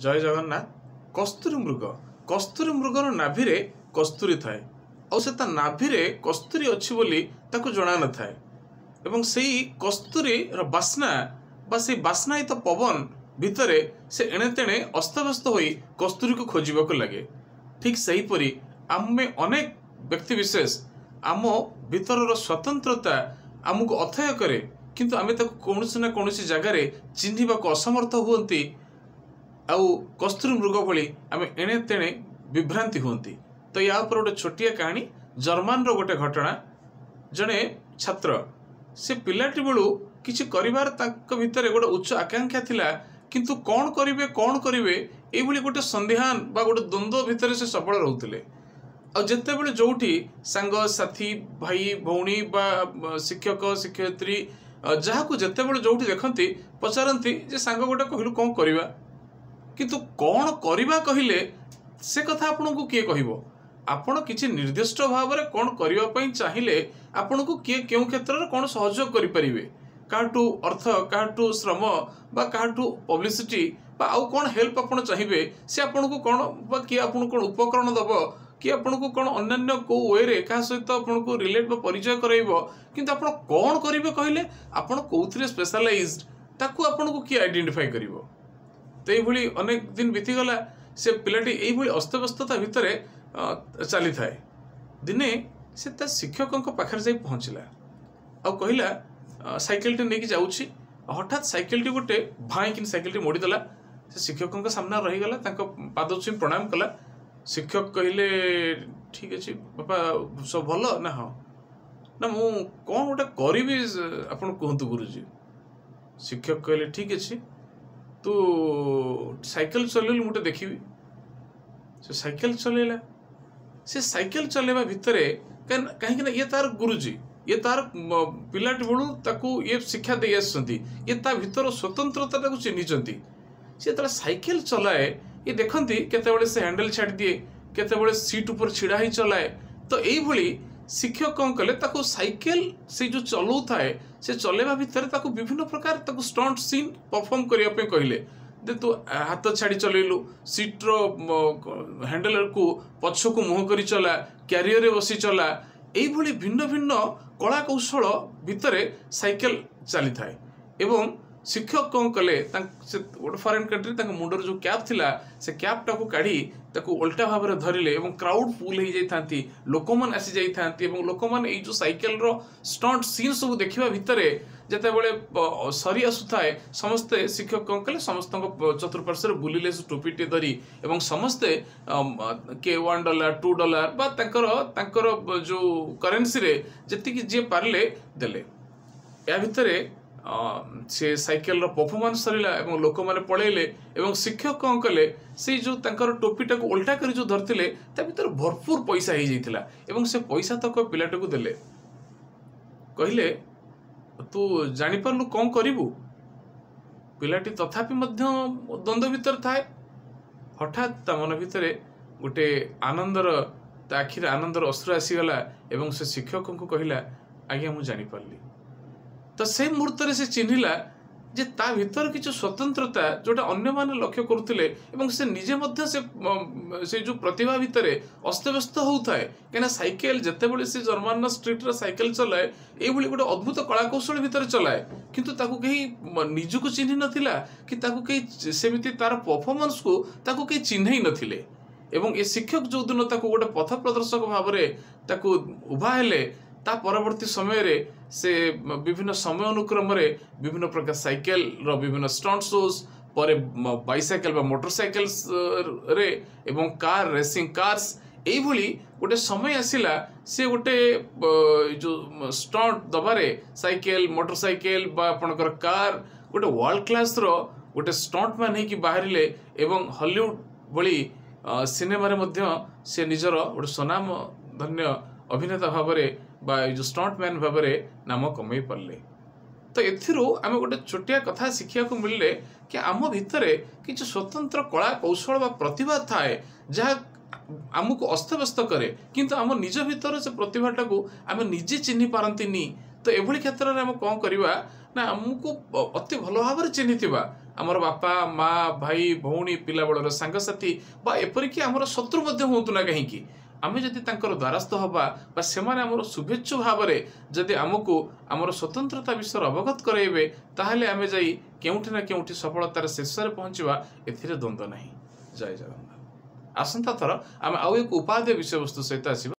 जय जगन्नाथ। कस्तूरी मृगर नाभिरे कस्तूरी थाए और से ता नाभिरे कस्तूरी अच्छी बोली ताको जणा न थाए एवं सेई कस्तूरी बास्ना बा से बास्नायित पवन भितरे से एणे तेणे अस्तव्यस्त होई कस्तूरी को खोजिबा को लगे। ठीक सहीपरि आमे अनेक व्यक्ति विशेष आम भितर स्वतंत्रता आमको अथय करे किंतु आमे ताको कौनसी ना कौनसी जगार चिन्हिबा को असमर्थ हुअंती आउ कस्तूरी मृग भली आमे एणे तेणे विभ्रांति हुअंती। तो या ऊपर गोटे छोटिया कहानी जर्मान रो गोटे घटना। जड़े छात्र से पिलाटी बेलू किछि करिवार ताक भितर गोटे उच्च आकांक्षा थिला किंतु कौन करिवे एभली गोटे संदेहान बा गोटे द्वंद्व भितर से सबल रहउतिले। आ जेतेबेले जोठी सांग साथी भाई भौणी बा शिक्षक शिक्षयित्री जहाको जेतेबेले जोठी देखंती पचारंती जे सांग गोटे कहलु कौन करिवा किंतु कौन करिवा कहिले से कथा आपनको किए कहिबो। आपण किछि निर्दिष्ट भाव में कौन करिवा पई चाहिले आपनको किए केउ क्षेत्र रे कौन सहयोग करि परिबे काटू अर्थ काटू श्रम बा काटू पब्लिसिटी बा आउ कौन हेल्प आपण चाहिए से आपनको कौन बा कि आपण कौन उपकरण दबो कि आपनको कौन अन्य को वे रे का सहित आपनको रिलेट बा परिचय करैबो किंतु आपण कौन करिवे कहले आपण कोउथरे स्पेशलाइज्ड ताकू आपनको कि आइडेंटिफाई करिवो। तो ये अनेक दिन बीती गला से पिलाटी यही अस्तव्यस्तता भितर चली थाए। दिने से ता शिक्षकों पाखर जाई पहुँचला और कहला साइकेल टे नहीं जाऊँगी हठात साइकेल टी गोटे भाई कि साइकेल टी मोड़ीदेला से शिक्षकों सामना रहीगला पाद छुई प्रणाम कला। शिक्षक कहले ठीक अच्छे बापा सब भल ना हाँ ना मु कौन गोटे करी आप कहतु गुरुजी। शिक्षक कहले ठीक अच्छे तू साइकेल चलैलु मुझे देखी से साइकेल चलैला से साइकेल चलेबा भितरे कहीं ये तार गुरुजी ये तार पिलाटी बेलू ताकू ये शिक्षा दे आसछंती ये ता भितर स्वतंत्रता ताकू चिन्हिचंती। से तार साइकेल चलाए ये देखंती केतेबेले से हैंडल छाड़ दिए केतेबेले सीट ऊपर छिड़ा ही चलाए। तो यही भली शिक्षक कौन कले ताकू साइकेल से जो चलौ थाए से चलेबा भितर ताकू विभिन्न प्रकार ताकू स्टंट सीन परफॉर्म करिया पे कहले दे तू हाथ छाड़ी चलैलु सीट रो हैंडल को पछ को मुह करी चला कैरियर रे बसी चला एई भली भिन्न भिन्न कला कौशल भितर साइकेल चली थाए। एवं शिक्षक कौन कले गोटे फॉरेन कंट्री मुंडर जो कैप थिला से कैप टाको काढ़ी ताको उल्टा भाव में धरिले एवं क्राउड फुल हो जाती लोक मैंने आसी जाती लोक मैंने जो साइकेल रो स्टंट सीन सब देखा भितर जिते बड़े सरी आसुए समस्ते शिक्षक कौन कले समस्त चतुर्पार्श्व बुलिले टोपीटे धरी एवं समस्ते के $1 $2 बा तांकर जो करेन्सी रे जति जी पारे देले या भितर से साइकेल रो परफॉर्मेंस सरिला एवं लोक माने पळेले एवं शिक्षक कौन कले से जो तांकर टोपीटा को उल्टा करी जो धरतिले ता भीतर भरपूर पैसा हो जाइतिला एवं से पैसा तक पिलाटे को देले कहले तू जानि परलु कौन करिवु। पिलाटी तथापि मध्य द्वंद्व भीतर थाए हठात ता मन भितर गोटे आनंदर ता आखिर आनंदर अश्रु आसीगला एवं से शिक्षक को कहला आज्ञा मु जानि परली। तो से मुहूर्त से चिन्हिला जे ता भीतर किछु स्वतंत्रता जोटा अन्य माने लक्ष्य करुथिले एवं से निजे मध्य से जो प्रतिभा भितर अस्तव्यस्त होउथाए कना साइकेल जेतेबेले से जर्मन स्ट्रीट रे साइकेल चलाए ए भली गोटे अद्भुत कला कौशल भितर चलाए किंतु ताकू कहीं निजको चिन्हि नथिला कि ताकू कहीं सेमिति तार परफॉर्मेंस को ताकू कहीं चिन्हई नथिले एवं ए शिक्षक जो दिन ताकू गोटे पथ प्रदर्शक भाव में ताकू उभा हेले ता परवर्ती समय रे से विभिन्न समय अनुक्रम रे विभिन्न प्रकार साइकेल रो विभिन्न स्टंट शोज पर बाइसाइकेल बा मोटरसाइकेल्स रे एवं कार रेसिंग कार्स एई भली गोटे समय आसिला से गोटे जो स्टंट दबारे साइकेल मोटरसाइकेल बा आपनकर कार गोटे वर्ल्ड क्लास रो गोटे स्टंट मैन है कि बाहरिले एवं हॉलीवुड भली सिनेमा रे मध्य से निजर गोटे सुनाम धन्य अभिनेता भाव बा जो स्टंट मैन भाव नाम कमई पारे। तो एथिरो आमे गोटे छोटिया कथा शिखिया को मिलले कि आम भितर किछु स्वतंत्र कला कौशल बा प्रतिभा थाए जहाँ आमको अस्तव्यस्त करे किंतु आम निज भितर से प्रतिभाटा को आम निजे चिन्हि पारंती नी। तो एभली क्षेत्र में आम कौन करवा ना आमको अति भल भाव चिन्हिथिबा ଆମର ବାପା ମା ଭାଇ ଭଉଣୀ ପିଲାବେଳର ସାଙ୍ଗସାଥୀ ବା ଏପରିକି ଆମର ଶତ୍ରୁ ମଧ୍ୟ ହୁଅନ୍ତୁ ନା କାହିଁକି, ଆମେ ଯଦି ତାଙ୍କର ଦ୍ୱାରସ୍ଥ ହେବା ବା ସେମାନେ ଆମର ଶୁଭେଚ୍ଛୁ ଭାବରେ ଯଦି ଆମକୁ ଆମର ସ୍ୱତନ୍ତ୍ରତା ବିଷୟରେ ଅବଗତ କରାଇବେ, ତାହେଲେ ଆମେ ଯାଇ କେଉଁଠି ନା କେଉଁଠି ସଫଳତାର ଶୀର୍ଷରେ ପହଞ୍ଚିବା, ଏଥିରେ ଦ୍ୱନ୍ଦ୍ୱ ନାହିଁ। ଜୟ ଜଗନ୍ନାଥ। ଆସନ୍ତା ଥର ଆମେ ଆଉ ଏକ ଉପାଦେୟ ବିଷୟବସ୍ତୁ ସହିତ ଆସିବା।